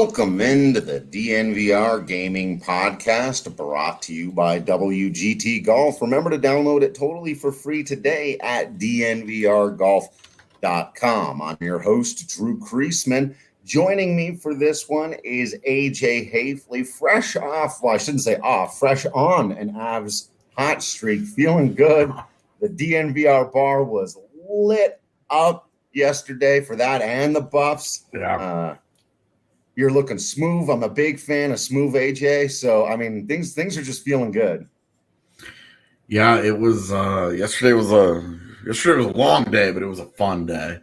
Welcome into the DNVR Gaming podcast brought to you by WGT Golf. Remember to download it totally for free today at dnvrgolf.com. I'm your host, Drew Kreisman. Joining me for this one is AJ Hafley, fresh on an Avs hot streak, feeling good. The DNVR bar was lit up yesterday for that and the Buffs. Yeah. You're looking smooth. I'm a big fan of smooth AJ. So, I mean, things are just feeling good. Yeah, it was yesterday was a long day, but it was a fun day.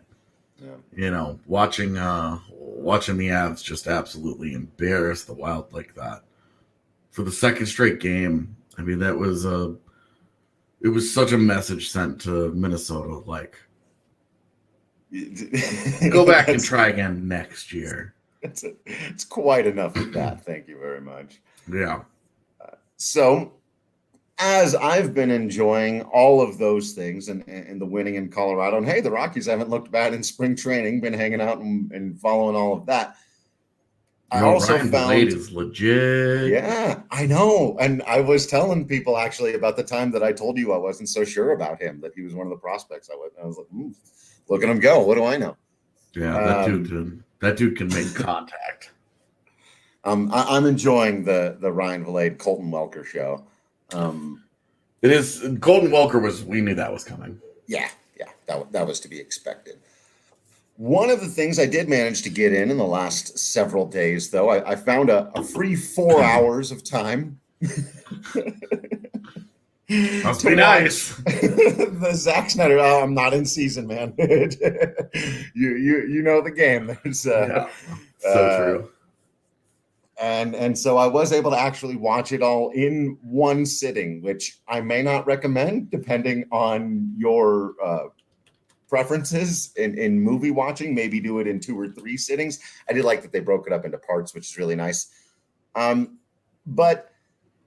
Yeah. You know, watching the Avs just absolutely embarrass the Wild like that for the second straight game. I mean, it was such a message sent to Minnesota, like, go back and try again next year. It's quite enough of that. Thank you very much. Yeah. So, as I've been enjoying all of those things and the winning in Colorado, and hey, the Rockies haven't looked bad in spring training, been hanging out and following all of that. I also Ryan found Blade is legit. Yeah, I know. And I was telling people actually about the time that I told you I wasn't so sure about him, that he was one of the prospects. I was like, look at him go. What do I know? Yeah, that dude can make contact. I'm enjoying the Ryan Blade Colton Welker show. It is Colton Welker we knew that was coming. Yeah, that was to be expected. One of the things I did manage to get in the last several days, though, I found a free 4 hours of time. Must be nice. The Zack Snyder. Oh, I'm not in season, man. you know the game. There's so true. And so I was able to actually watch it all in one sitting, which I may not recommend depending on your preferences in movie watching. Maybe do it in 2 or 3 sittings. I did like that they broke it up into parts, which is really nice. But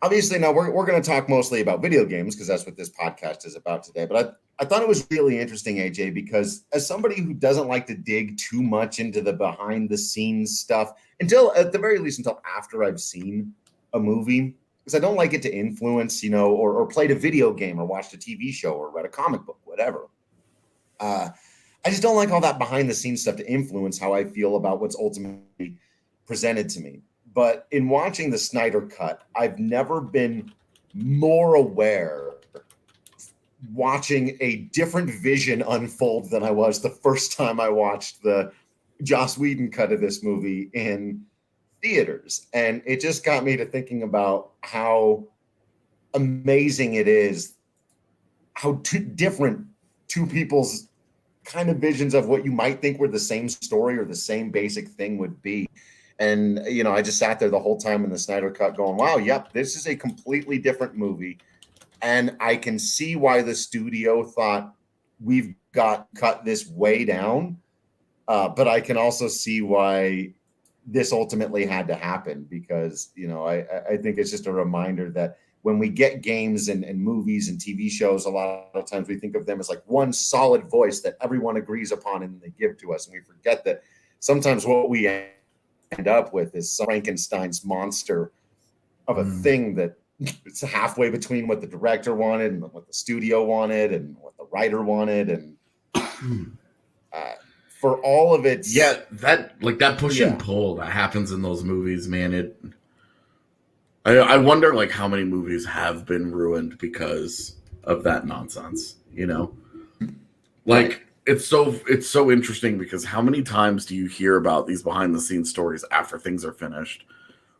obviously, now we're going to talk mostly about video games because that's what this podcast is about today. But I thought it was really interesting, AJ, because as somebody who doesn't like to dig too much into the behind-the-scenes stuff at the very least, until after I've seen a movie, because I don't like it to influence, or played a video game or watched a TV show or read a comic book, whatever. I just don't like all that behind-the-scenes stuff to influence how I feel about what's ultimately presented to me. But in watching the Snyder Cut, I've never been more aware watching a different vision unfold than I was the first time I watched the Joss Whedon cut of this movie in theaters. And it just got me to thinking about how amazing it is, how different two people's kind of visions of what you might think were the same story or the same basic thing would be. And, I just sat there the whole time in the Snyder Cut going, wow, yep, this is a completely different movie. And I can see why the studio thought we've got cut this way down. But I can also see why this ultimately had to happen because, I think it's just a reminder that when we get games and movies and TV shows, a lot of times we think of them as like one solid voice that everyone agrees upon and they give to us. And we forget that sometimes what we end up with is Frankenstein's monster of a thing that it's halfway between what the director wanted and what the studio wanted and what the writer wanted. And for all of it. Yeah, that push and pull that happens in those movies, man. I wonder how many movies have been ruined because of that nonsense, Like it's so interesting because how many times do you hear about these behind the scenes stories after things are finished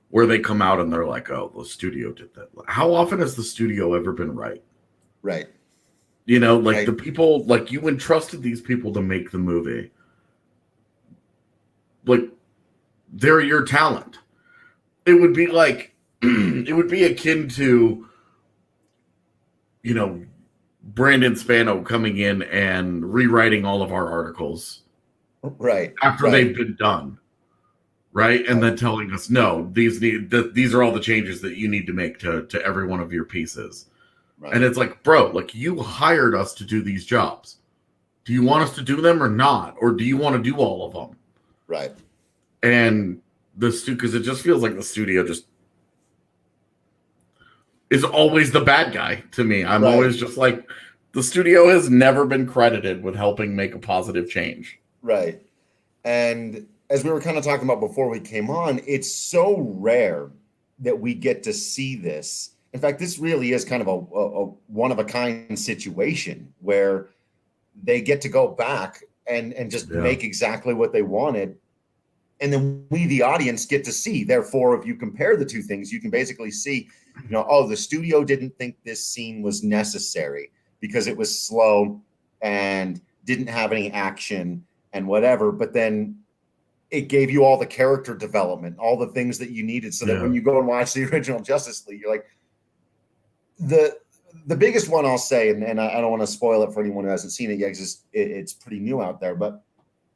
where they come out and they're like, oh, the studio did that. How often has the studio ever been right? Right. The people, you entrusted these people to make the movie. They're your talent. It would be it would be akin to, Brandon Spano coming in and rewriting all of our articles. Right. After they've been done. Right. And then telling us, no, these are all the changes that you need to make to every one of your pieces. Right. And it's like, bro, you hired us to do these jobs. Do you want us to do them or not? Or do you want to do all of them? Right. And because it just feels like the studio just is always the bad guy to me. I'm always just like, the studio has never been credited with helping make a positive change. Right. And as we were kind of talking about before we came on, it's so rare that we get to see this. In fact, this really is kind of a one-of-a-kind situation where they get to go back and just make exactly what they wanted. And then we, the audience, get to see. Therefore, if you compare the two things, you can basically see, the studio didn't think this scene was necessary because it was slow and didn't have any action and whatever. But then it gave you all the character development, all the things that you needed, so that when you go and watch the original Justice League, you're like, the biggest one I'll say, and I don't want to spoil it for anyone who hasn't seen it yet, because it's pretty new out there, but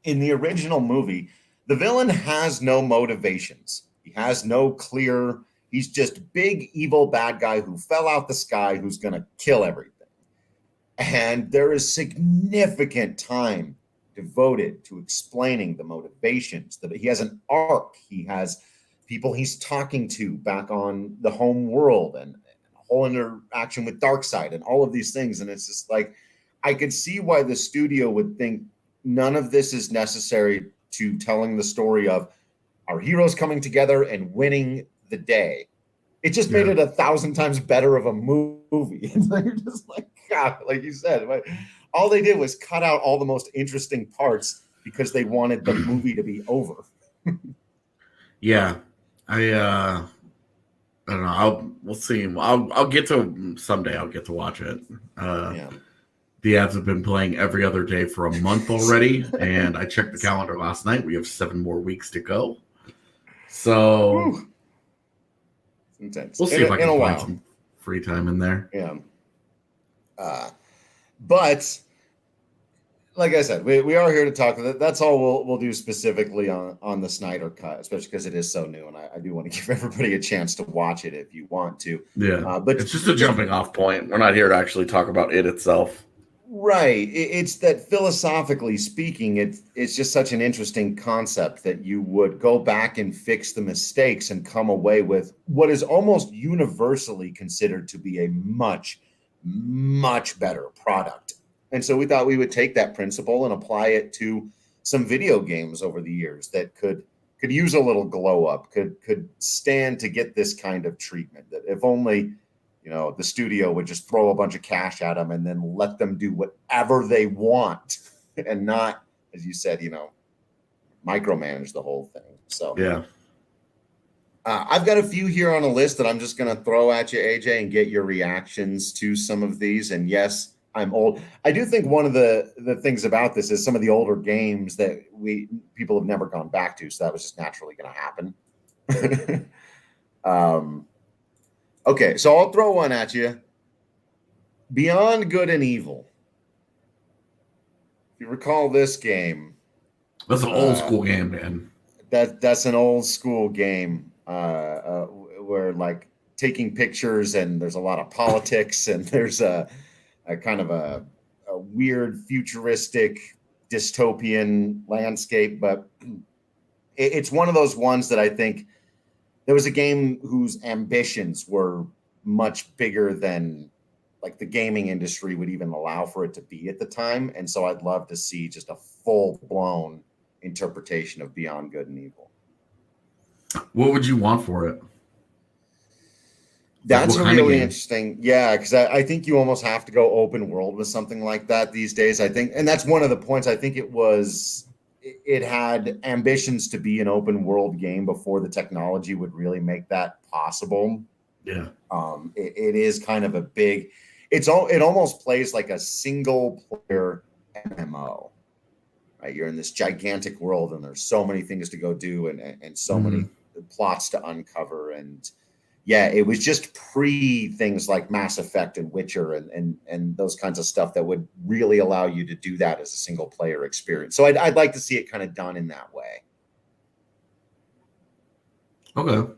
in the original movie, the villain has no motivations. He has no clear, he's just big, evil, bad guy who fell out the sky, who's going to kill everything. And there is significant time devoted to explaining the motivations, that he has an arc. He has people he's talking to back on the home world, and a whole interaction with Darkseid and all of these things. And it's just like, I could see why the studio would think none of this is necessary to telling the story of our heroes coming together and winning the day. It just made it 1,000 times better of a movie. And so you're just like, God, like you said, all they did was cut out all the most interesting parts because they wanted the movie to be over. Yeah. I don't know. We'll see. I'll get to someday. I'll get to watch it. The ads have been playing every other day for a month already, and I checked the calendar last night. We have 7 more weeks to go. So intense. We'll see if I can find some free time in there. Yeah. But like I said, we are here to talk. That's all we'll do specifically on the Snyder Cut, especially because it is so new, and I do want to give everybody a chance to watch it if you want to. Yeah, but it's just a jumping off point. We're not here to actually talk about it itself. Right. It's that philosophically speaking, it's just such an interesting concept that you would go back and fix the mistakes and come away with what is almost universally considered to be a much, much better product. And so we thought we would take that principle and apply it to some video games over the years that could use a little glow up, could stand to get this kind of treatment. That if only the studio would just throw a bunch of cash at them and then let them do whatever they want and not, as you said, micromanage the whole thing. So yeah, I've got a few here on a list that I'm just going to throw at you, AJ, and get your reactions to some of these. And yes, I'm old. I do think one of the things about this is some of the older games that people have never gone back to. So that was just naturally going to happen. Okay, so I'll throw one at you. Beyond Good and Evil. If you recall this game. That's an old school game, man. That's an old school game where like taking pictures, and there's a lot of politics, and there's a kind of a weird futuristic dystopian landscape. But it's one of those ones that I think there was a game whose ambitions were much bigger than like the gaming industry would even allow for it to be at the time. And so I'd love to see just a full blown interpretation of Beyond Good and Evil. What would you want for it? That's really interesting. Yeah, because I think you almost have to go open world with something like that these days. I think, and that's one of the points. I think it had ambitions to be an open world game before the technology would really make that possible. Yeah. It is kind of a big, it almost plays like a single player MMO, right? You're in this gigantic world and there's so many things to go do and so many plots to uncover. And yeah, it was just pre things like Mass Effect and Witcher and those kinds of stuff that would really allow you to do that as a single player experience. So I'd like to see it kind of done in that way. Okay.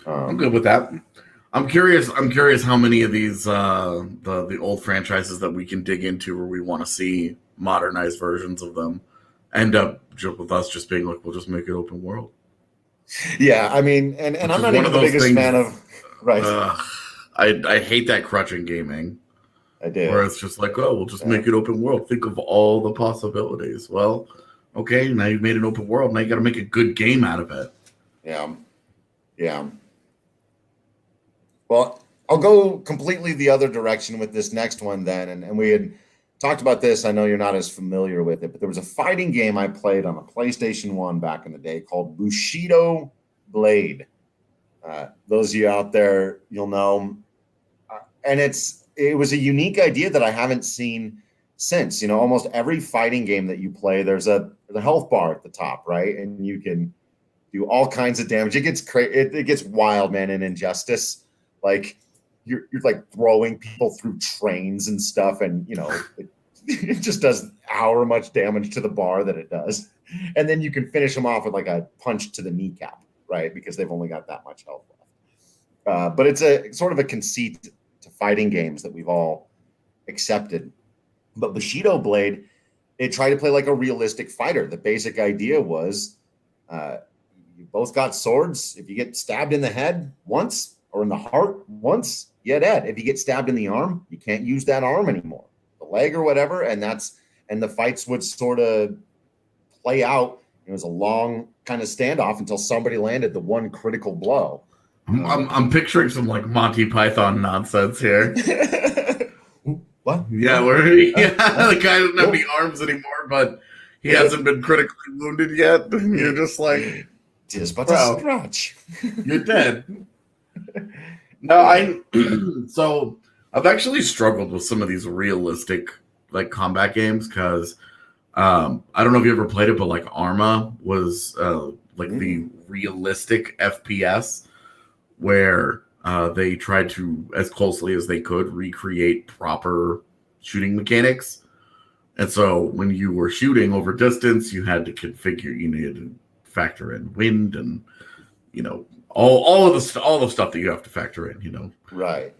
I'm good with that. I'm curious how many of these the old franchises that we can dig into where we want to see modernized versions of them end up with us just being like, we'll just make it open world. Yeah, I mean, and Which I'm is not one even of the those biggest fan things. of. Right. I hate that crutch in gaming, I where do. it's just like, oh, we'll just Yeah. make it open world. Think of all the possibilities. Well, okay, now you've made an open world. Now you got to make a good game out of it. Yeah. Yeah. Well, I'll go completely the other direction with this next one then. And we had talked about this. I know you're not as familiar with it, but there was a fighting game I played on a PlayStation 1 back in the day called Bushido Blade. Those of you out there, you'll know. And it was a unique idea that I haven't seen since. You know, almost every fighting game that you play, there's a health bar at the top, right? And you can do all kinds of damage. It gets wild, man. In Injustice, like you're like throwing people through trains and stuff, and it just does however much damage to the bar that it does, and then you can finish them off with like a punch to the kneecap, right? Because they've only got that much health left. But it's a sort of a conceit to fighting games that we've all accepted. But Bushido Blade, it tried to play like a realistic fighter. The basic idea was you both got swords. If you get stabbed in the head once or in the heart once, you're dead. If you get stabbed in the arm, you can't use that arm anymore, the leg or whatever. And the fights would sort of play out. It was a long kind of standoff until somebody landed the one critical blow. I'm picturing some like Monty Python nonsense here. What? Yeah, where the guy doesn't have any arms anymore, but he hasn't been critically wounded yet. You're just like, just but a scratch. You're dead. No, so I've actually struggled with some of these realistic like combat games because I don't know if you ever played it, but like Arma was the realistic FPS where they tried to, as closely as they could, recreate proper shooting mechanics. And so when you were shooting over distance, you had to configure, you needed to factor in wind and, all the stuff that you have to factor in, Right.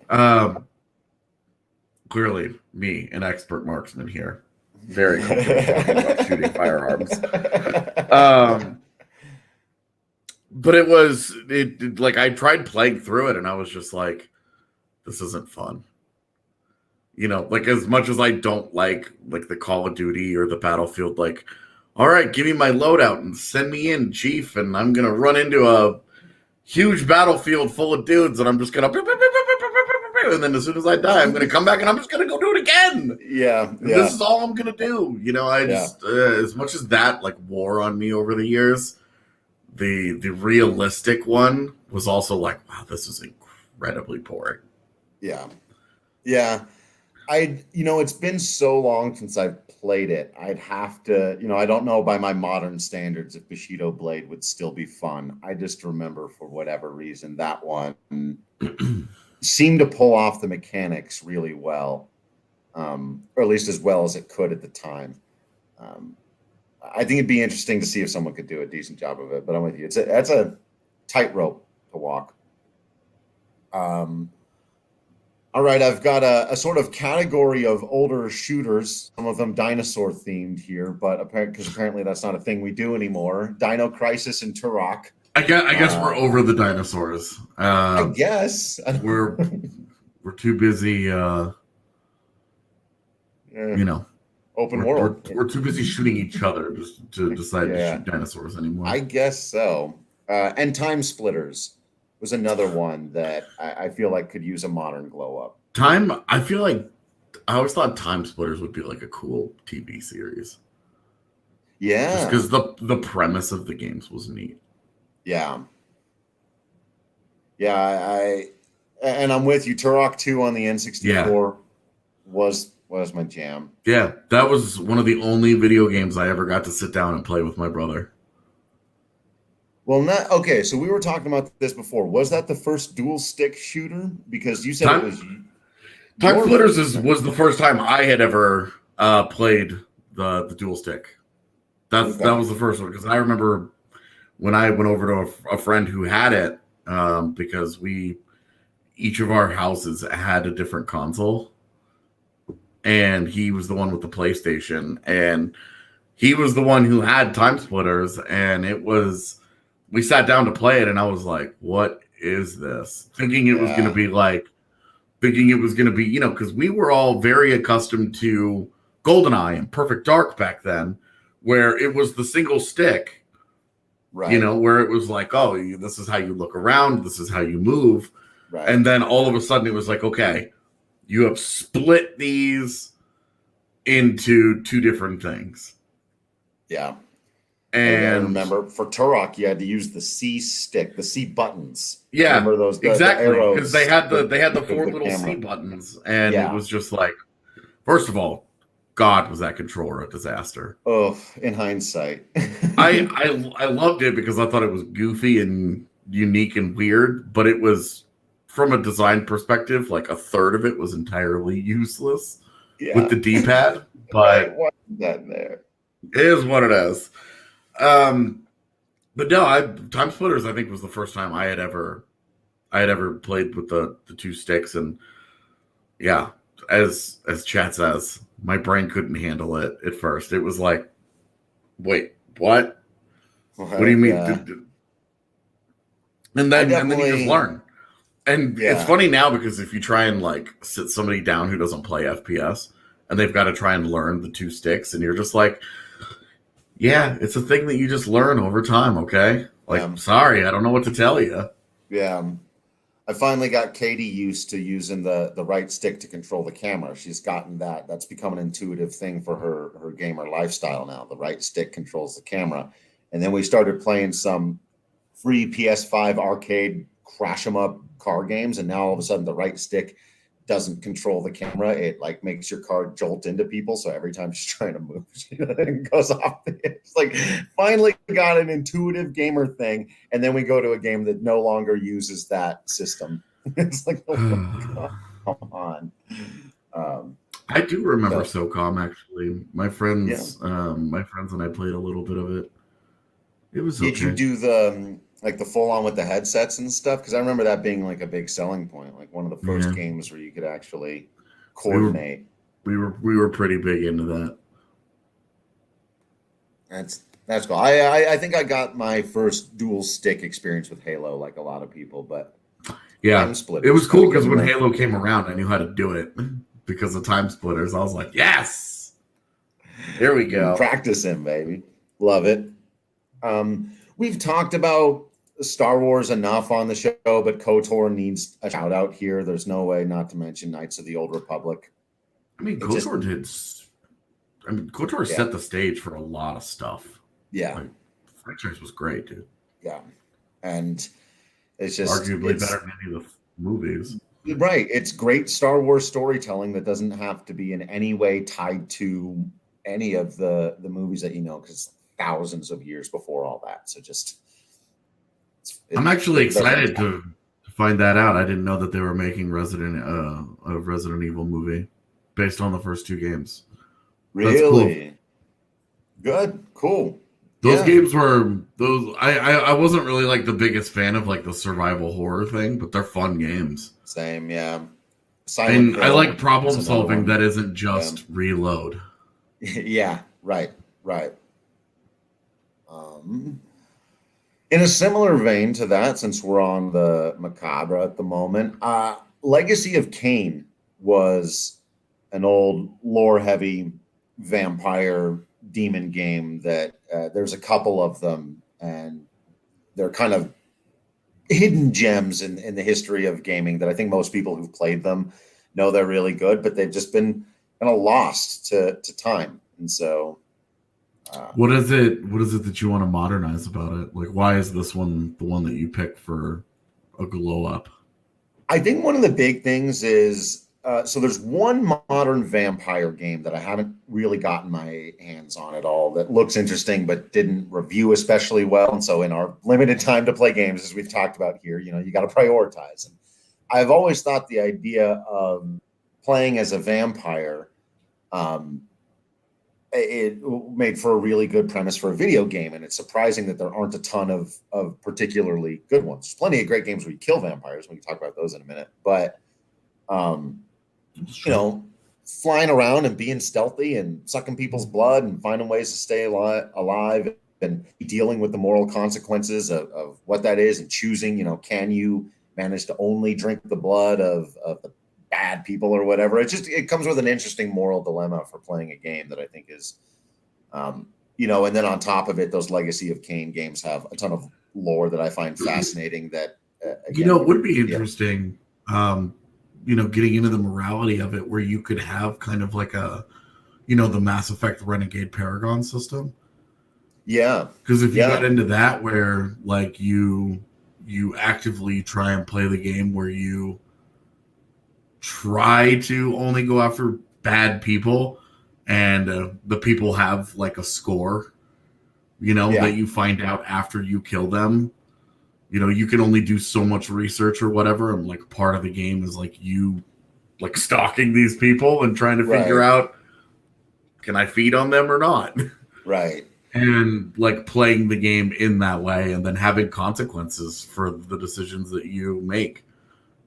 Clearly, me, an expert marksman here, very comfortable talking about shooting firearms. But it like I tried playing through it and I was just like, this isn't fun. Like as much as I don't like the Call of Duty or the Battlefield, like, all right, give me my loadout and send me in, Chief, and I'm gonna run into a huge battlefield full of dudes and I'm just gonna and then as soon as I die, I'm gonna come back and I'm just gonna go do it again. Yeah. This is all I'm gonna do. I just as much as that like wore on me over the years. The realistic one was also like, wow, this is incredibly boring. Yeah. It's been so long since I've played it. I'd have to, I don't know by my modern standards if Bushido Blade would still be fun. I just remember for whatever reason that one seemed to pull off the mechanics really well, or at least as well as it could at the time. I think it'd be interesting to see if someone could do a decent job of it, but I'm with you. That's a tightrope to walk. All right, I've got a sort of category of older shooters, some of them dinosaur themed here, but because apparently that's not a thing we do anymore. Dino Crisis and Turok. I guess we're over the dinosaurs. I guess we're too busy. Open world. We're too busy shooting each other just to decide to shoot dinosaurs anymore. I guess so. And Time Splitters was another one that I feel like could use a modern glow up. I feel like I always thought Time Splitters would be like a cool TV series. Yeah. Just because the premise of the games was neat. Yeah. Yeah, and I'm with you. Turok 2 on the N64 was my jam. Yeah, that was one of the only video games I ever got to sit down and play with my brother. Well, okay. So we were talking about this before. Was that the first dual stick shooter? Because you said it was. Time Splitters was the first time I had ever played the dual stick. That was the first one because I remember when I went over to a friend who had it because each of our houses had a different console. And he was the one with the PlayStation, and he was the one who had Time Splitters, and it was we sat down to play it, and I was like, "What is this?" Thinking it was going to be like, because we were all very accustomed to GoldenEye and Perfect Dark back then, where it was the single stick, right? Where it was like, "Oh, this is how you look around, this is how you move," right? And then all of a sudden, it was like, "Okay, you have split these into two different things." Yeah. And I remember for Turok, you had to use the C stick, the C buttons. Yeah, remember those exactly, the because they had the of four little camera. C buttons, and it was just like, first of all, God, was that controller a disaster? Oh, in hindsight, I loved it because I thought it was goofy and unique and weird, but it was, from a design perspective, like a third of it was entirely useless with the D-pad. But why is that there? It is what it is. But no, Time Splitters, I think, was the first time I had ever played with the two sticks, and yeah, as Chat says, my brain couldn't handle it at first. It was like, wait, what? What do you mean? Yeah. And then you just learn. And it's funny now because if you try and like sit somebody down who doesn't play FPS and they've got to try and learn the two sticks, and you're just like, yeah, it's a thing that you just learn over time, okay? Like, sorry, I don't know what to tell you. Yeah. I finally got Katie used to using the right stick to control the camera. She's gotten that. That's become an intuitive thing for her gamer lifestyle now. The right stick controls the camera. And then we started playing some free PS5 arcade crash 'em up car games, and now all of a sudden the right stick doesn't control the camera. It like makes your car jolt into people. So every time she's trying to move, it goes off. It's like finally got an intuitive gamer thing. And then we go to a game that no longer uses that system. It's like, oh my God, come on. I do remember SOCOM actually. My friends and I played a little bit of it. It was okay. Did you do the like the full on with the headsets and stuff? Because I remember that being like a big selling point, like one of the first games where you could actually coordinate. We were pretty big into that. That's cool. I think I got my first dual stick experience with Halo, like a lot of people, but yeah, it was cool because when Halo came around, I knew how to do it because of Time Splitters. I was like, yes, here we go. Practicing, baby. Love it. We've talked about Star Wars enough on the show, but KOTOR needs a shout out here. There's no way not to mention Knights of the Old Republic. I mean, KOTOR set the stage for a lot of stuff. Yeah. Like, the franchise was great, dude. Yeah. And it's just arguably better than any of the movies. Right. It's great Star Wars storytelling that doesn't have to be in any way tied to any of the movies that you know, because thousands of years before all that. So just I'm actually excited to find that out. I didn't know that they were making a Resident Evil movie based on the first two games. Really? Cool. Good. Cool. Those games were I wasn't really like the biggest fan of like the survival horror thing, but they're fun games. Same, yeah. And I like problem solving that isn't just reload. Yeah, right. In a similar vein to that, since we're on the macabre at the moment, Legacy of Kain was an old lore-heavy vampire demon game that there's a couple of them, and they're kind of hidden gems in the history of gaming that I think most people who've played them know they're really good, but they've just been kind of lost to time. And so what is it that you want to modernize about it? Like, why is this one the one that you picked for a glow up? I think one of the big things is so there's one modern vampire game that I haven't really gotten my hands on at all that looks interesting but didn't review especially well. And so in our limited time to play games, as we've talked about here, you got to prioritize. And I've always thought the idea of playing as a vampire it made for a really good premise for a video game, and it's surprising that there aren't a ton of particularly good ones. There's plenty of great games where you kill vampires. We can talk about those in a minute, but flying around and being stealthy and sucking people's blood and finding ways to stay alive and dealing with the moral consequences of what that is and choosing, can you manage to only drink the blood of the bad people or whatever. It comes with an interesting moral dilemma for playing a game that I think is, and then on top of it, those Legacy of Kain games have a ton of lore that I find fascinating that, again, it would be interesting, getting into the morality of it where you could have kind of like the Mass Effect Renegade Paragon system. Yeah. Because if you got into that where like you actively try and play the game where you try to only go after bad people and the people have like a score, that you find out after you kill them. You can only do so much research or whatever, and like part of the game is like you like stalking these people and trying to figure out, can I feed on them or not? Right. And like playing the game in that way and then having consequences for the decisions that you make.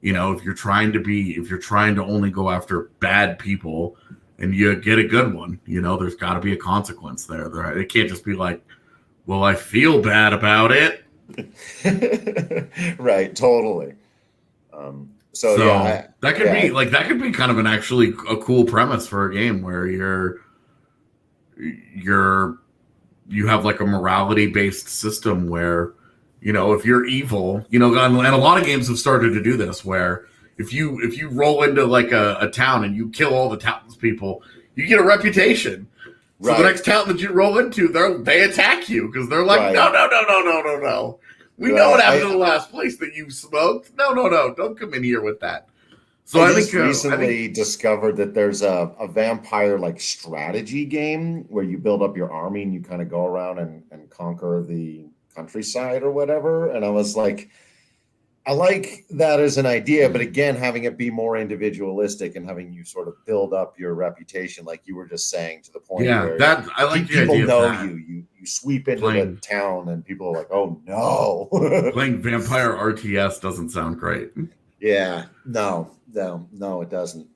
If you're trying to only go after bad people and you get a good one, there's got to be a consequence there. It can't just be like, well, I feel bad about it. Right, totally. That could be kind of actually a cool premise for a game where you have like a morality based system where, if you're evil, and a lot of games have started to do this where if you roll into like a town and you kill all the townspeople, you get a reputation. So the next town that you roll into, they attack you because they're like, no. We know what happened to the last place that you smoked. No, don't come in here with that. So I think recently discovered that there's a vampire like strategy game where you build up your army and you kind of go around and conquer the countryside or whatever. And I was like, I like that as an idea, but again, having it be more individualistic and having you sort of build up your reputation, like you were just saying, to the point where I like the people idea know of that. you sweep into the town and people are like, oh no. Playing vampire RTS doesn't sound great. Yeah, no, it doesn't.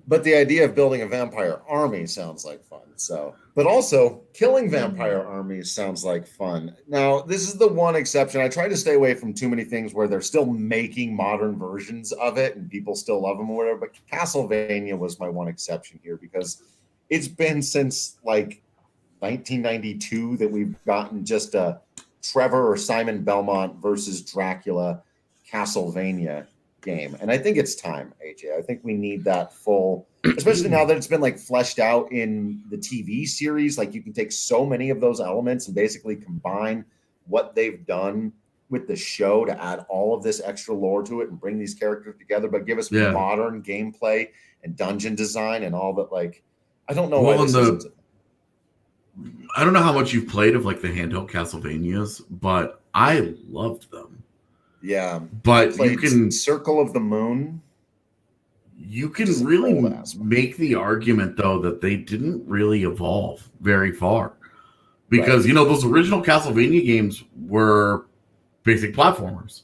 But the idea of building a vampire army sounds like fun. So, but also killing vampire armies sounds like fun. Now, this is the one exception. I try to stay away from too many things where they're still making modern versions of it and people still love them or whatever. But Castlevania was my one exception here because it's been since like 1992 that we've gotten just a Trevor or Simon Belmont versus Dracula Castlevania game. And I think it's time, AJ. I think we need that full, especially now that it's been like fleshed out in the TV series. Like you can take so many of those elements and basically combine what they've done with the show to add all of this extra lore to it and bring these characters together, but give us modern gameplay and dungeon design and all that. Like, I don't know why this isn't. I don't know how much you've played of like the handheld Castlevanias, but I loved them. Yeah, but you can Circle of the Moon. You can really make the argument though that they didn't really evolve very far because those original Castlevania games were basic platformers,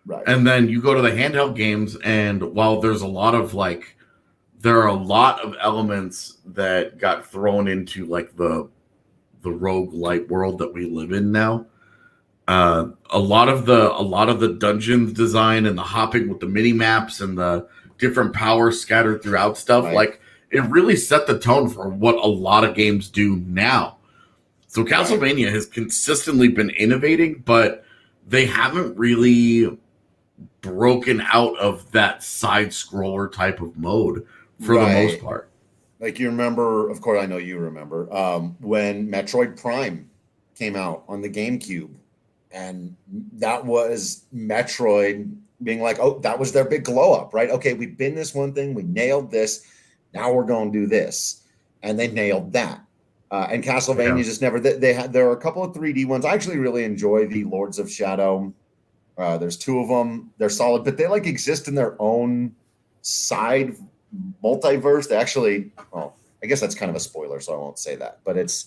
right? And then you go to the handheld games, and while there are a lot of elements that got thrown into like the roguelite world that we live in now. A lot of the dungeon design and the hopping with the mini maps and the different powers scattered throughout stuff, like it really set the tone for what a lot of games do now. So Castlevania has consistently been innovating, but they haven't really broken out of that side scroller type of mode for the most part. Like you remember, of course, I know you remember when Metroid Prime came out on the GameCube. And that was Metroid being like, oh, that was their big glow up, right? Okay, we've been this one thing. We nailed this. Now we're going to do this. And they nailed that. And Castlevania just never, there are a couple of 3D ones. I actually really enjoy the Lords of Shadow. There's two of them. They're solid, but they like exist in their own side multiverse. They actually, well, I guess that's kind of a spoiler, so I won't say that, but it's,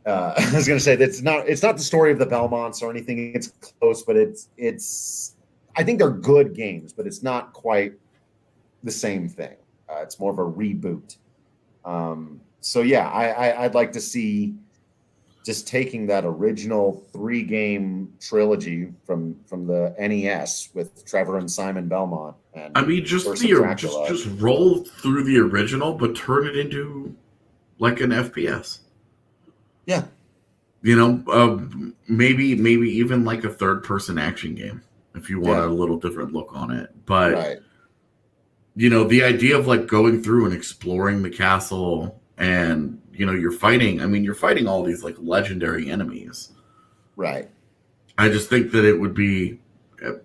I was going to say it's not the story of the Belmonts or anything. It's close, but it's. I think they're good games, but it's not quite the same thing. It's more of a reboot. So yeah, I'd like to see just taking that original 3-game trilogy from the NES with Trevor and Simon Belmont and I mean, just Curse of the Dracula. just roll through the original, but turn it into like an FPS. Yeah, Maybe even like a third person action game if you want yeah, a little different look on it. But right. the idea of like going through and exploring the castle and you're fighting. I mean, you're fighting all these like legendary enemies. Right. I just think that it would be,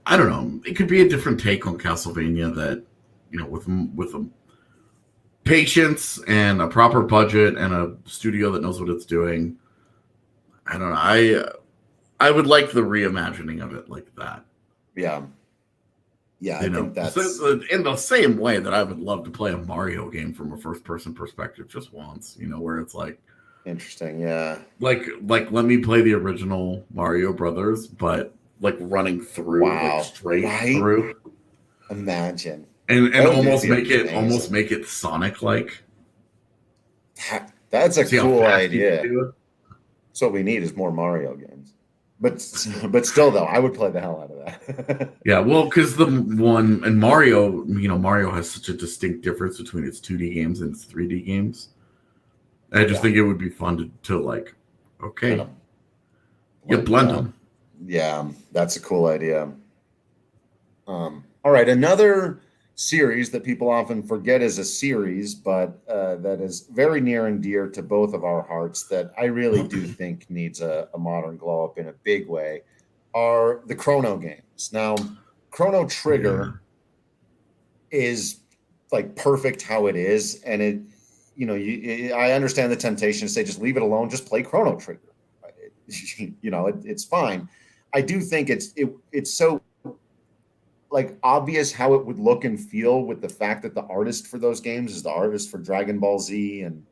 I don't know, it could be a different take on Castlevania that, with a patience and a proper budget and a studio that knows what it's doing. I don't know. I would like the reimagining of it like that. Yeah. Yeah, I think that's So in the same way that I would love to play a Mario game from a first person perspective just once, where it's like interesting. Yeah. like let me play the original Mario Brothers, but like running through Wow. like straight Right? through. Imagine. And That would almost be make amazing. it Sonic like. That's a See how cool fast you can idea. do it? So what we need is more Mario games. But still though, I would play the hell out of that. Yeah, well, because the one and Mario, Mario has such a distinct difference between its 2D games and its 3D games. I just think it would be fun to like, Kind okay, of blend them. Yeah, that's a cool idea. All right, another series that people often forget is a series, but that is very near and dear to both of our hearts that I really do think needs a modern glow up in a big way are the Chrono games. Now, Chrono Trigger is like perfect how it is, and I understand the temptation to say just leave it alone, just play Chrono Trigger. It's fine. I do think it's so like obvious how it would look and feel with the fact that the artist for those games is the artist for Dragon Ball Z and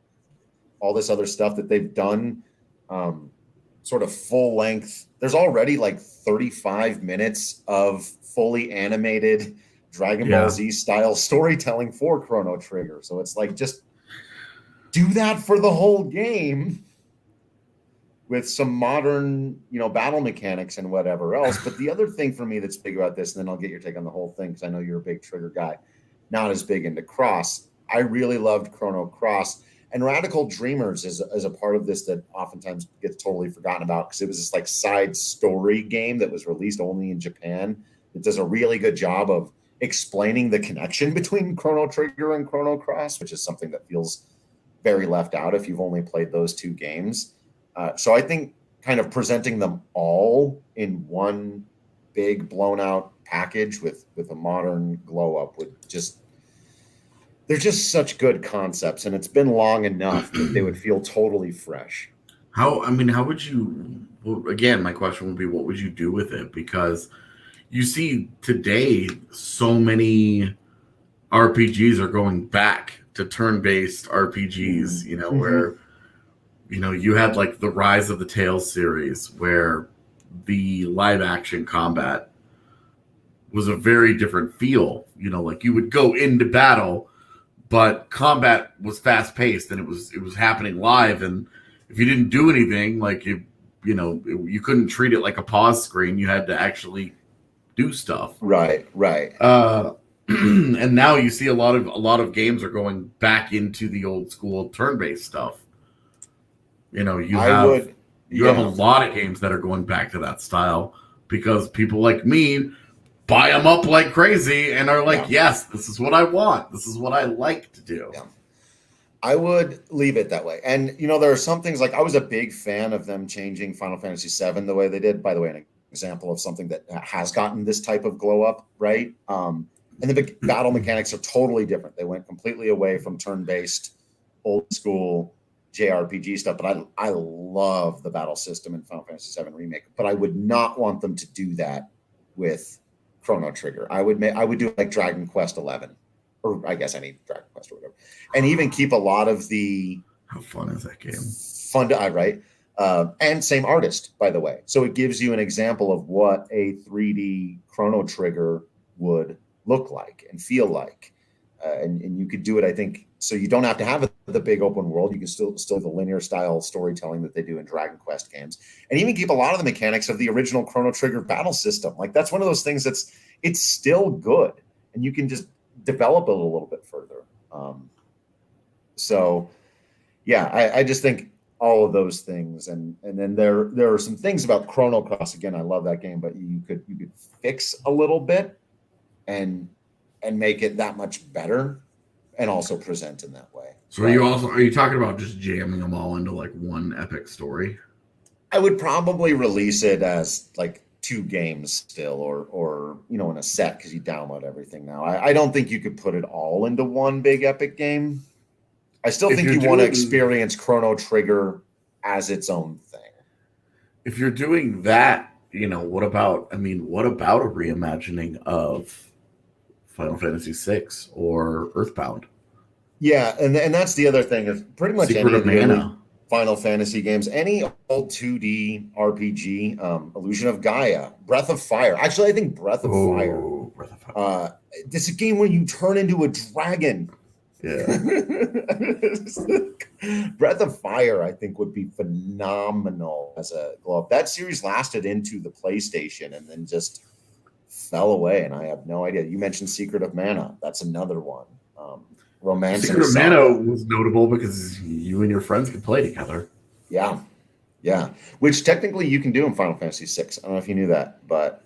all this other stuff that they've done, sort of full length. There's already like 35 minutes of fully animated Dragon Ball Z style storytelling for Chrono Trigger. So it's like, just do that for the whole game with some modern, battle mechanics and whatever else. But the other thing for me that's big about this, and then I'll get your take on the whole thing, because I know you're a big Trigger guy, not as big into Cross. I really loved Chrono Cross. And Radical Dreamers is a part of this that oftentimes gets totally forgotten about, because it was this like side story game that was released only in Japan. It does a really good job of explaining the connection between Chrono Trigger and Chrono Cross, which is something that feels very left out if you've only played those two games. So I think kind of presenting them all in one big blown out package with a modern glow up would just, they're just such good concepts, and it's been long enough that they would feel totally fresh. How would you, well, again, my question would be, what would you do with it? Because you see today, so many RPGs are going back to turn-based RPGs, where you had like the Rise of the Tales series, where the live action combat was a very different feel. Like you would go into battle, but combat was fast paced and it was happening live. And if you didn't do anything, like you couldn't treat it like a pause screen. You had to actually do stuff. Right. And now you see a lot of games are going back into the old school turn based stuff. You have a lot of games that are going back to that style because people like me buy them up like crazy and are like, yes, this is what I want. This is what I like to do. Yeah. I would leave it that way. And, there are some things like I was a big fan of them changing Final Fantasy VII the way they did. By the way, an example of something that has gotten this type of glow up, right? And the battle mechanics are totally different. They went completely away from turn-based, old school JRPG stuff. But I love the battle system in Final Fantasy VII Remake. But I would not want them to do that with Chrono Trigger. I would do like Dragon Quest 11, or I guess any Dragon Quest or whatever, and even keep a lot of the. How fun is that game? Fun to right, and same artist, by the way. So it gives you an example of what a 3D Chrono Trigger would look like and feel like. and you could do it, I think, so you don't have to have the big open world. You can still have the linear style storytelling that they do in Dragon Quest games, and even keep a lot of the mechanics of the original Chrono Trigger battle system. Like that's one of those things it's still good, and you can just develop it a little bit further. So yeah, I just think all of those things, and then there are some things about Chrono Cross. Again, I love that game, but you could fix a little bit and make it that much better, and also present in that way. So are you talking about just jamming them all into like one epic story? I would probably release it as like 2 games still, or in a set, because you download everything now. I don't think you could put it all into one big epic game. I still think you want to experience Chrono Trigger as its own thing. If you're doing that, what about a reimagining of Final Fantasy VI or Earthbound? Yeah, and that's the other thing, is pretty much Secret of Mana, Final Fantasy games, any old 2D RPG, Illusion of Gaia, Breath of Fire. Actually, I think Breath of Fire. This is a game where you turn into a dragon. Yeah. Breath of Fire, I think, would be phenomenal as a glow up. That series lasted into the PlayStation and then just fell away, and I have no idea. You mentioned Secret of Mana. That's another one. Romance. Secret of Mana was notable because you and your friends could play together. Yeah. Which technically you can do in Final Fantasy VI. I don't know if you knew that, but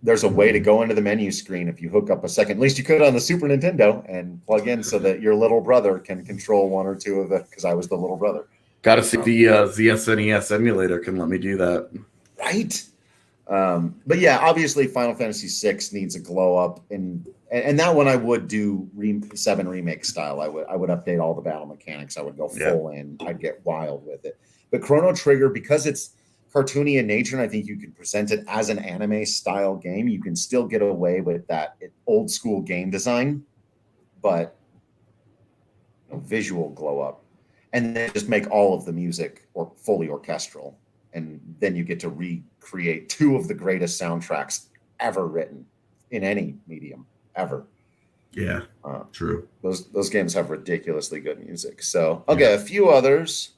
there's a way to go into the menu screen if you hook up a second. At least you could on the Super Nintendo, and plug in so that your little brother can control 1 or 2 of it. Because I was the little brother. Got to see if the ZSNES emulator can let me do that. Right. But yeah, obviously Final Fantasy VI needs a glow up, and that one I would do 7 remake style. I would update all the battle mechanics. I would go full in. I'd get wild with it. But Chrono Trigger, because it's cartoony in nature, and I think you can present it as an anime style game, you can still get away with that old school game design, but visual glow up, and then just make all of the music or fully orchestral. And then you get to recreate 2 of the greatest soundtracks ever written in any medium ever. Yeah, true. Those games have ridiculously good music. So, okay, a few others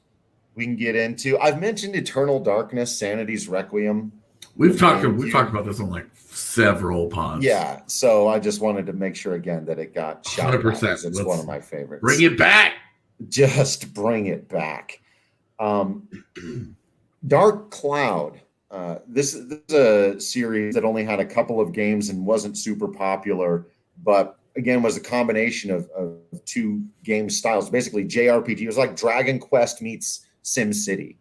we can get into. I've mentioned Eternal Darkness, Sanity's Requiem. We've talked about this on like several pods. Yeah, so I just wanted to make sure again that it got shot. 100%. It's one of my favorites. Bring it back. Just bring it back. Dark Cloud. This is a series that only had a couple of games and wasn't super popular, but again was a combination of 2 game styles. Basically, JRPG. It was like Dragon Quest meets SimCity,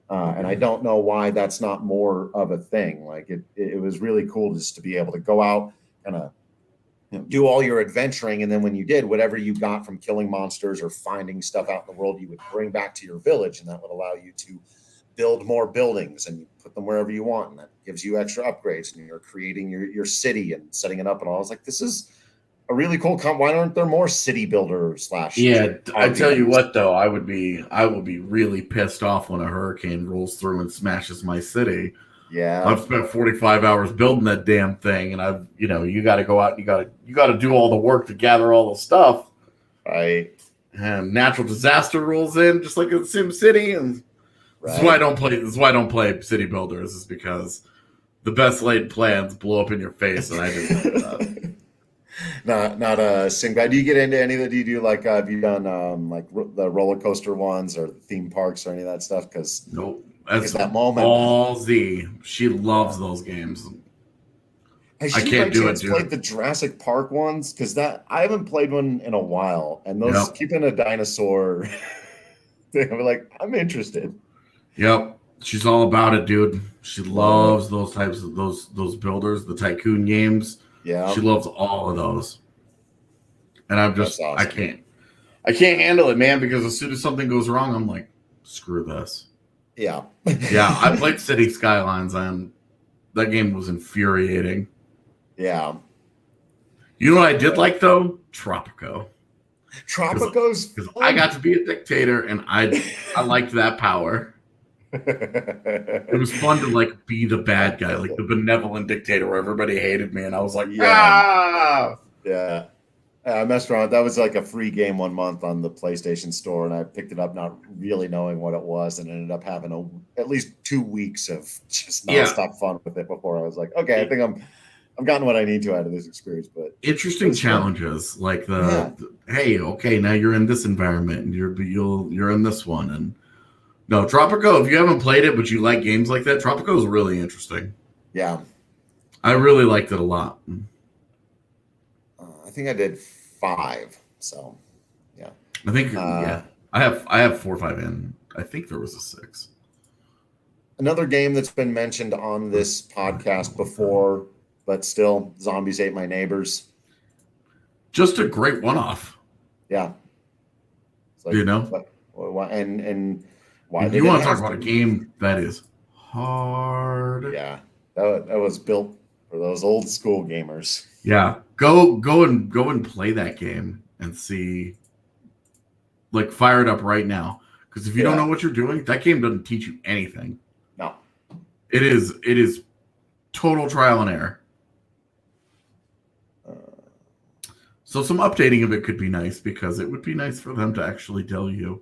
and I don't know why that's not more of a thing. Like it was really cool just to be able to go out and do all your adventuring, and then when you did, whatever you got from killing monsters or finding stuff out in the world, you would bring back to your village, and that would allow you to build more buildings, and you put them wherever you want, and that gives you extra upgrades, and you're creating your city and setting it up and all. I was like, this is a really cool why aren't there more city builder / Yeah, I tell you what though, I will be really pissed off when a hurricane rolls through and smashes my city. Yeah, I've spent 45 hours building that damn thing, and you got to go out, you got to do all the work to gather all the stuff. Right. And natural disaster rolls in just like in Sim City, and This is why I don't play. This is why I don't play city builders. Is because the best laid plans blow up in your face, and I didn't like that. Not a single. Do you get into any of that? Do you do like have you done like the roller coaster ones or theme parks or any of that stuff? Because nope, that's that moment. All Z. She loves those games. Has she by chance played the Jurassic Park ones? Because I haven't played one in a while, and those keeping a dinosaur. I'm like, I'm interested. Yep, she's all about it, dude. She loves those types of those builders, the tycoon games. Yeah, she loves all of those. And I'm just, awesome. I can't handle it, man. Because as soon as something goes wrong, I'm like, screw this. Yeah, yeah. I played City Skylines, and that game was infuriating. Yeah. You know what I did like though? Tropico. Tropico's because I got to be a dictator, and I liked that power. It was fun to like be the bad guy, like the benevolent dictator where everybody hated me, and I was like, yeah. I messed around. That was like a free game 1 month on the PlayStation Store, and I picked it up not really knowing what it was, and ended up having at least 2 weeks of just Yeah. nonstop fun with it before I was like, okay, I think I'm gotten what I need to out of this experience. But Interesting challenges like hey, okay, now you're in this environment and you're in this one. And no, Tropico, if you haven't played it but you like games like that, Tropico is really interesting. Yeah, I really liked it a lot. I think I did 5. So yeah, I think I have 4 or 5 in. I think there was a 6. Another game that's been mentioned on this podcast before, but still, Zombies Ate My Neighbors. Just a great one-off. Yeah. Like, you know? And why if you want to talk about a game that is hard. Yeah. That was built for those old school gamers. Yeah. Go and play that game and see. Like, fire it up right now. Because if you don't know what you're doing, that game doesn't teach you anything. No. It is total trial and error. So some updating of it could be nice, because it would be nice for them to actually tell you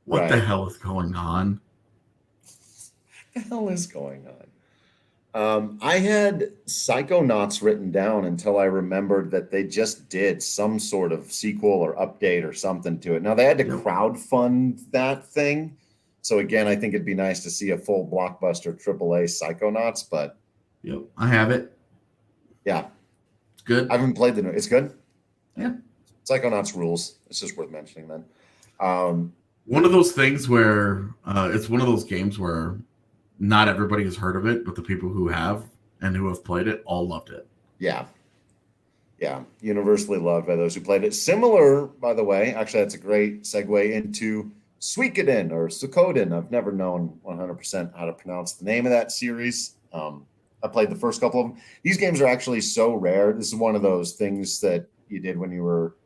what the hell is going on. What the hell is going on? I had Psychonauts written down until I remembered that they just did some sort of sequel or update or something to it. Now, they had to crowdfund that thing. So again, I think it'd be nice to see a full blockbuster AAA Psychonauts, but yep, I have it. Yeah. It's good. I haven't played it's good? Yeah. Psychonauts rules. It's just worth mentioning then. One of those things where it's one of those games where not everybody has heard of it, but the people who have and who have played it all loved it. Yeah. Yeah. Universally loved by those who played it. Similar, by the way, actually, that's a great segue into Suikoden or Suikoden. I've never known 100% how to pronounce the name of that series. I played the first couple of them. These games are actually so rare. This is one of those things that you did when you were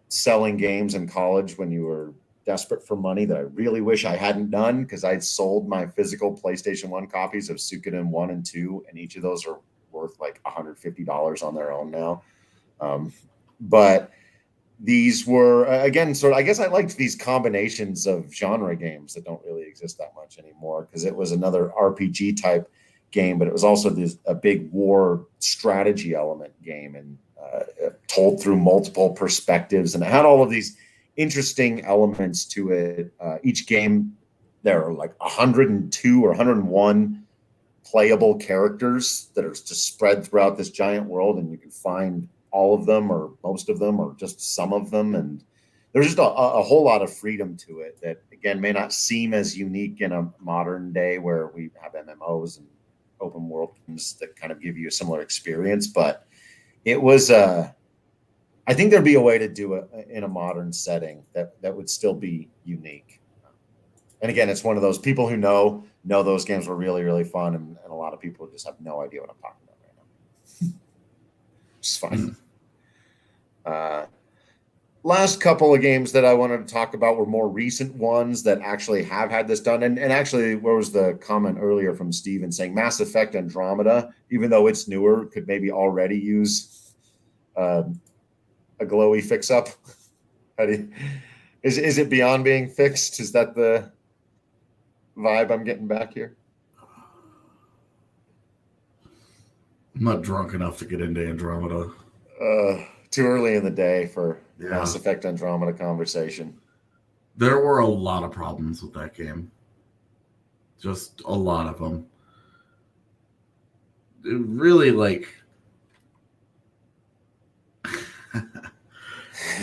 selling games in college when you were desperate for money that I really wish I hadn't done, because I'd sold my physical PlayStation 1 copies of Suikoden 1 and 2, and each of those are worth like $150 on their own now. But these were, again, sort of, I guess I liked these combinations of genre games that don't really exist that much anymore, because it was another RPG type game, but it was also a big war strategy element game, and told through multiple perspectives, and it had all of these interesting elements to it. Each game, there are like 102 or 101 playable characters that are just spread throughout this giant world, and you can find all of them or most of them or just some of them, and there's just a whole lot of freedom to it that, again, may not seem as unique in a modern day where we have MMOs and open world games that kind of give you a similar experience, but it was I think there'd be a way to do it in a modern setting that would still be unique. And again, it's one of those people who know those games were really, really fun, and a lot of people just have no idea what I'm talking about right now. It's fine. Last couple of games that I wanted to talk about were more recent ones that actually have had this done. And actually, where was the comment earlier from Steven saying Mass Effect Andromeda, even though it's newer, could maybe already use a glowy fix-up? Is it beyond being fixed? Is that the vibe I'm getting back here? I'm not drunk enough to get into Andromeda. Too early in the day for Mass Effect Andromeda conversation. There were a lot of problems with that game. Just a lot of them. It really, like...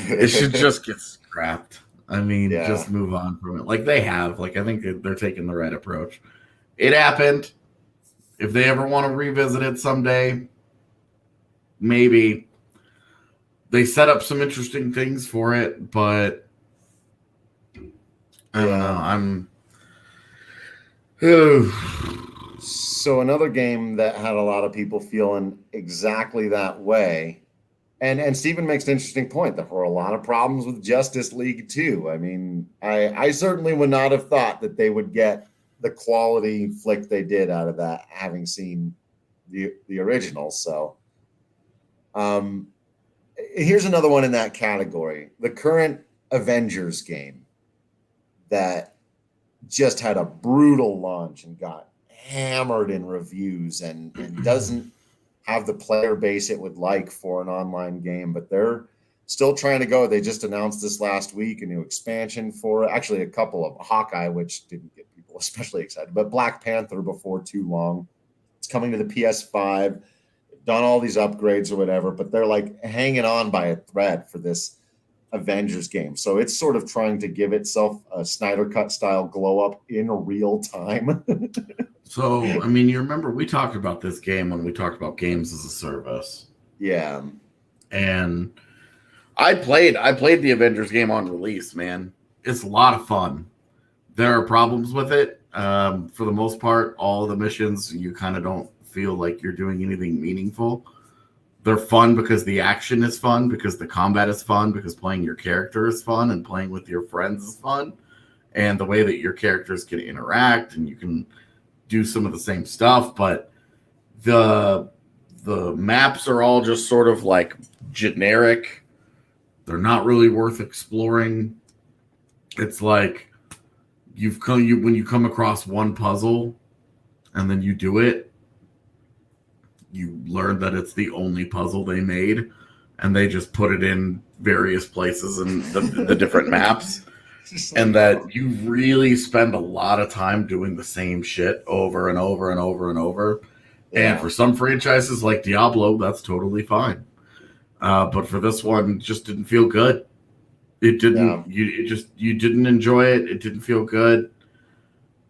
it should just get scrapped. I mean, just move on from it. Like they have. Like, I think they're taking the right approach. It happened. If they ever want to revisit it someday, maybe. They set up some interesting things for it, but I don't know. So another game that had a lot of people feeling exactly that way, and Steven makes an interesting point. There were a lot of problems with Justice League too. I mean, I certainly would not have thought that they would get the quality flick they did out of that, having seen the original. So here's another one in that category. The current Avengers game that just had a brutal launch and got hammered in reviews and doesn't have the player base it would like for an online game, but they're still trying to go. They just announced this last week, a new expansion for it. Actually, a couple of Hawkeye, which didn't get people especially excited, but Black Panther before too long. It's coming to the PS5, done all these upgrades or whatever, but they're like hanging on by a thread for this Avengers game. So it's sort of trying to give itself a Snyder Cut style glow up in real time. So, I mean, you remember we talked about this game when we talked about games as a service. Yeah. And I played the Avengers game on release, man. It's a lot of fun. There are problems with it. For the most part, all the missions, you kind of don't feel like you're doing anything meaningful. They're fun because the action is fun, because the combat is fun, because playing your character is fun, and playing with your friends is fun. And the way that your characters can interact, and you can do some of the same stuff, but the maps are all just sort of like generic. They're not really worth exploring. It's like when you come across one puzzle and then you do it, you learn that it's the only puzzle they made, and they just put it in various places in the different maps. And that you really spend a lot of time doing the same shit over and over and over and over. Yeah. And for some franchises like Diablo, that's totally fine. But for this one, it just didn't feel good. It didn't. Yeah. You didn't enjoy it. It didn't feel good.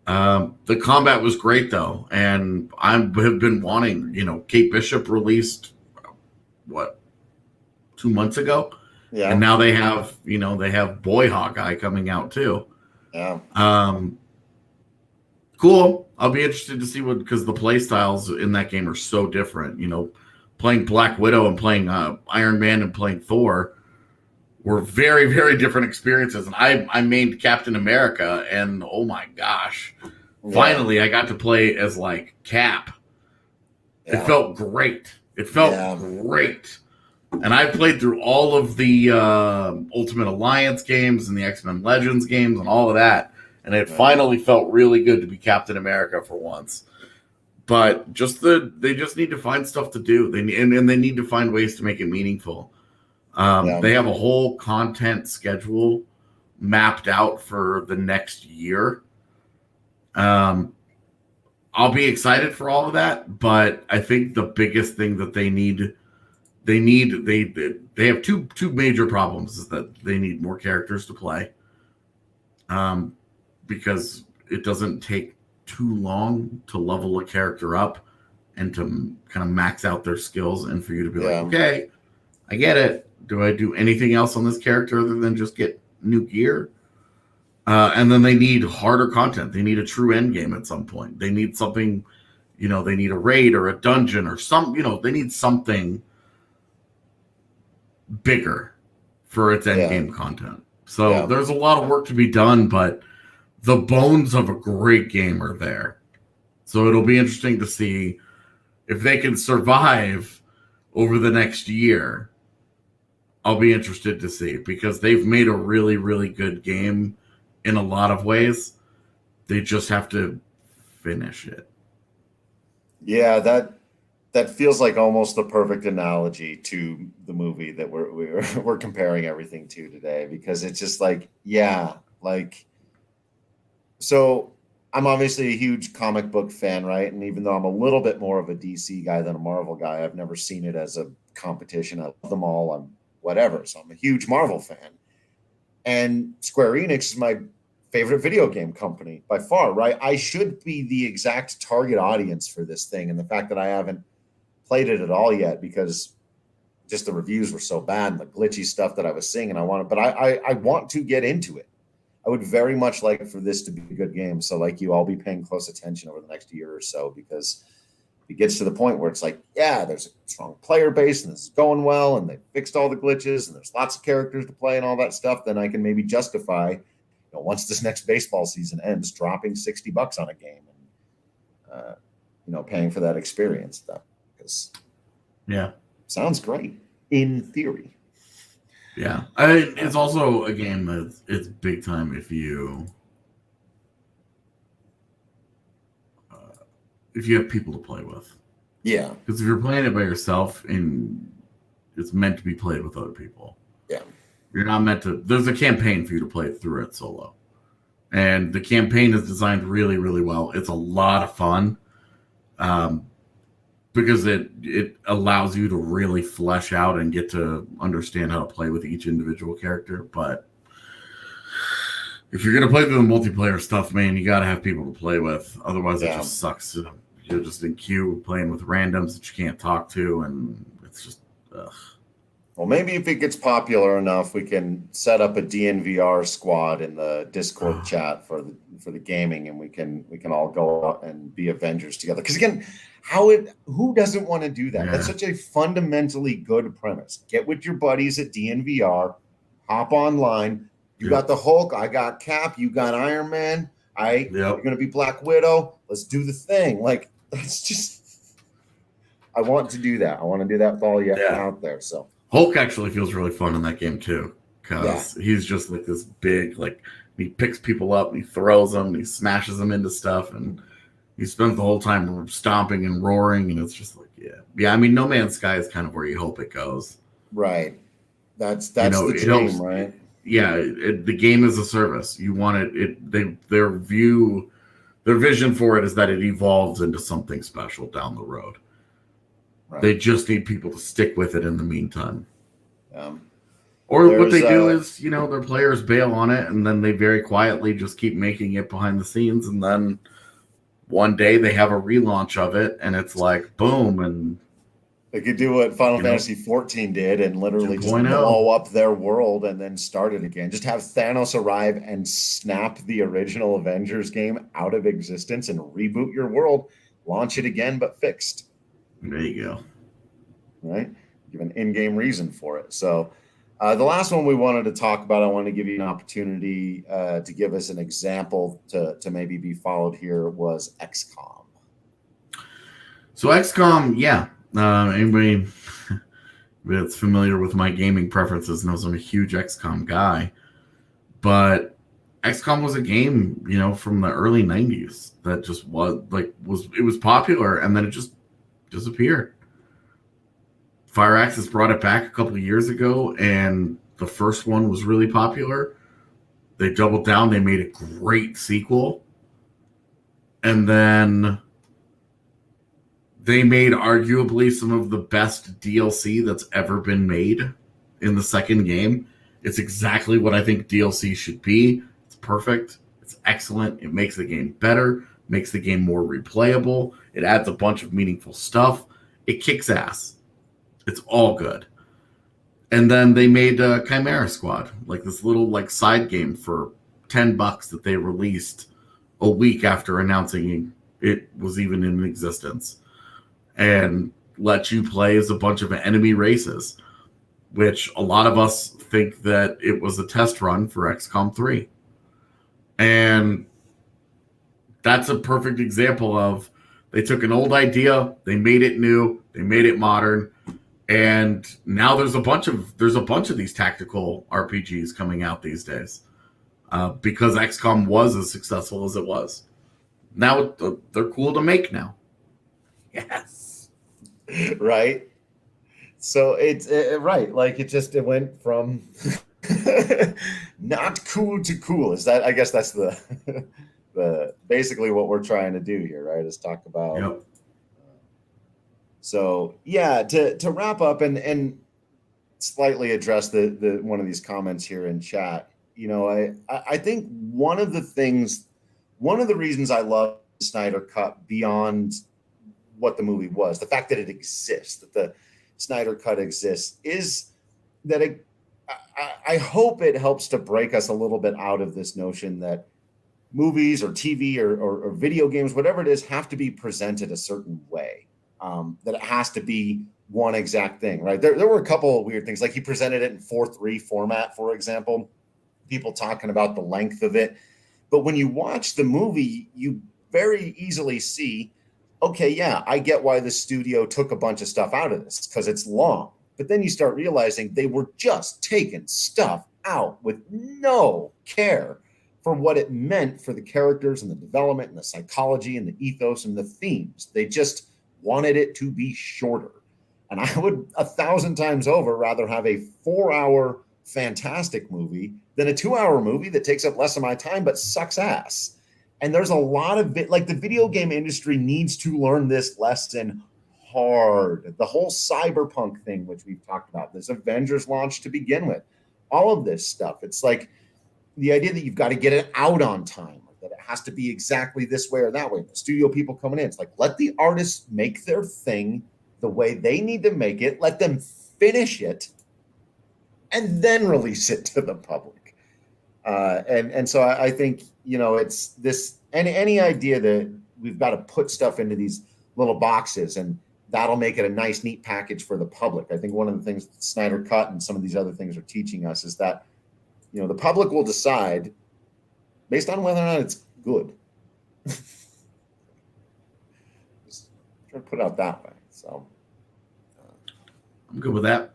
The combat was great though, and I have been wanting. Kate Bishop released 2 months ago. Yeah. And now they have Boy Hawkeye coming out too. Yeah. Cool. I'll be interested to see because the play styles in that game are so different. Playing Black Widow and playing Iron Man and playing Thor were very, very different experiences. And I mained Captain America, and oh my gosh, finally I got to play as like Cap. Yeah. It felt great. Great. And I played through all of the Ultimate Alliance games and the X-Men Legends games and all of that. And it finally felt really good to be Captain America for once. But they just need to find stuff to do. They need to find ways to make it meaningful. They have a whole content schedule mapped out for the next year. I'll be excited for all of that, but I think the biggest thing that they have two major problems is that they need more characters to play, because it doesn't take too long to level a character up and to kind of max out their skills, and for you to be like, okay, I get it. Do I do anything else on this character other than just get new gear? And then they need harder content. They need a true end game at some point. They need something, they need a raid or a dungeon or they need something bigger for its end game content. So there's a lot of work to be done, but the bones of a great game are there. So it'll be interesting to see if they can survive over the next year. I'll be interested to see, because they've made a really, really good game in a lot of ways. They just have to finish it. Yeah, that feels like almost the perfect analogy to the movie that we're comparing everything to today, because it's just like, so I'm obviously a huge comic book fan, right? And even though I'm a little bit more of a DC guy than a Marvel guy, I've never seen it as a competition. I love them all. I'm whatever. So I'm a huge Marvel fan. And Square Enix is my favorite video game company by far, right? I should be the exact target audience for this thing. And the fact that I haven't played it at all yet, because just the reviews were so bad and the glitchy stuff that I was seeing, and I want to get into it. I would very much like for this to be a good game. So like you, I'll be paying close attention over the next year or so, because it gets to the point where it's like, there's a strong player base and this is going well and they fixed all the glitches and there's lots of characters to play and all that stuff. Then I can maybe justify, once this next baseball season ends, dropping $60 on a game and, paying for that experience stuff. Because sounds great in theory. Yeah, it's also a game that it's big time if you have people to play with. Yeah, because if you're playing it by yourself and it's meant to be played with other people, yeah, you're not meant to. There's a campaign for you to play through it solo, and the campaign is designed really, really well. It's a lot of fun. Because it allows you to really flesh out and get to understand how to play with each individual character. But if you're gonna play through the multiplayer stuff, man, you gotta have people to play with. Otherwise, it just sucks. You're just in queue playing with randoms that you can't talk to, and it's just. Ugh. Well, maybe if it gets popular enough, we can set up a DNVR squad in the Discord chat for the gaming, and we can all go out and be Avengers together. Because again, who doesn't want to do that? Yeah. That's such a fundamentally good premise. Get with your buddies at DNVR, hop online. You got the Hulk, I got Cap, you got Iron Man. You're going to be Black Widow. Let's do the thing. Like, that's just. I want to do that. I want to do that with all you out there. So. Hulk actually feels really fun in that game too, because he's just like this big, like he picks people up and he throws them and he smashes them into stuff, and he spends the whole time stomping and roaring, and it's just like I mean, No Man's Sky is kind of where you hope it goes, right? That's the dream, right? Yeah, the game is a service. You want it. Their vision for it is that it evolves into something special down the road. Right. They just need people to stick with it in the meantime. Or what they do is, their players bail on it, and then they very quietly just keep making it behind the scenes, and then one day they have a relaunch of it, and it's like, boom, and they could do what Final Fantasy XIV did and literally just blow up their world and then start it again. Just have Thanos arrive and snap the original Avengers game out of existence and reboot your world, launch it again, but fixed. There you go. Right? Give an in-game reason for it. So the last one we wanted to talk about, I want to give you an opportunity to give us an example to maybe be followed here, was XCOM. So XCOM, anybody that's familiar with my gaming preferences knows I'm a huge XCOM guy. But XCOM was a game, from the early 90s that just was popular, and then it just disappeared. Fireaxis brought it back a couple of years ago, and the first one was really popular. They doubled down. They made a great sequel. And then they made arguably some of the best DLC that's ever been made in the second game. It's exactly what I think DLC should be. It's perfect. It's excellent. It makes the game better, makes the game more replayable. It adds a bunch of meaningful stuff. It kicks ass. It's all good. And then they made Chimera Squad, like this little side game for $10 that they released a week after announcing it was even in existence, and let you play as a bunch of enemy races, which a lot of us think that it was a test run for XCOM 3. And that's a perfect example of they took an old idea, they made it new, they made it modern, and now there's a bunch of these tactical RPGs coming out these days because XCOM was as successful as it was. Now they're cool to make now. Yes, right. So it's right. Like it went from not cool to cool. Is that? I guess that's the basically what we're trying to do here, right? Is talk about. Yep. So to wrap up and slightly address the one of these comments here in chat. I think one of the reasons I love the Snyder Cut beyond what the movie was, the fact that it exists, that the Snyder Cut exists, is that I hope it helps to break us a little bit out of this notion that movies or TV or video games, whatever it is, have to be presented a certain way. That it has to be one exact thing, right? There were a couple of weird things, like he presented it in 4:3 format, for example, people talking about the length of it. But when you watch the movie, you very easily see, okay, I get why the studio took a bunch of stuff out of this, because it's long. But then you start realizing they were just taking stuff out with no care for what it meant for the characters and the development and the psychology and the ethos and the themes. They just wanted it to be shorter. And I would 1,000 times over rather have a 4-hour fantastic movie than a 2-hour movie that takes up less of my time but sucks ass. And there's a lot of it, like the video game industry needs to learn this lesson hard. The whole cyberpunk thing, which we've talked about, this Avengers launch to begin with, all of this stuff. It's like the idea that you've got to get it out on time, or that it has to be exactly this way or that way. The studio people coming in, it's like, let the artists make their thing the way they need to make it, let them finish it, and then release it to the public. And so I think, it's this, any idea that we've got to put stuff into these little boxes and that'll make it a nice, neat package for the public. I think one of the things that Snyder Cut and some of these other things are teaching us is that, the public will decide based on whether or not it's good. Just try to put it out that way. So I'm good with that.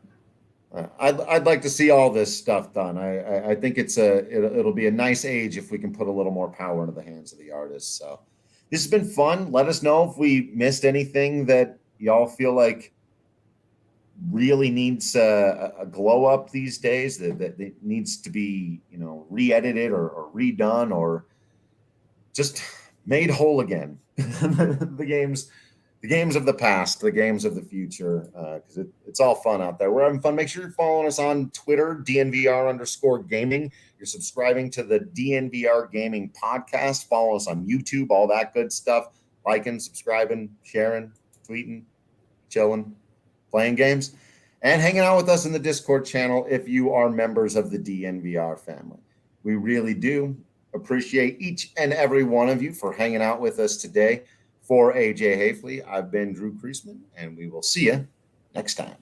I'd like to see all this stuff done. I think it'll be a nice age if we can put a little more power into the hands of the artists. So this has been fun. Let us know if we missed anything that y'all feel like really needs a glow up these days, that it needs to be re-edited or redone or just made whole again. The games of the past, the games of the future, because it's all fun out there. We're having fun. Make sure you're following us on Twitter, DNVR_gaming. You're subscribing to the DNVR Gaming podcast. Follow us on YouTube, all that good stuff. Liking, subscribing, sharing, tweeting, chilling, playing games, and hanging out with us in the Discord channel if you are members of the DNVR family. We really do appreciate each and every one of you for hanging out with us today. For AJ Hafley, I've been Drew Kreisman, and we will see you next time.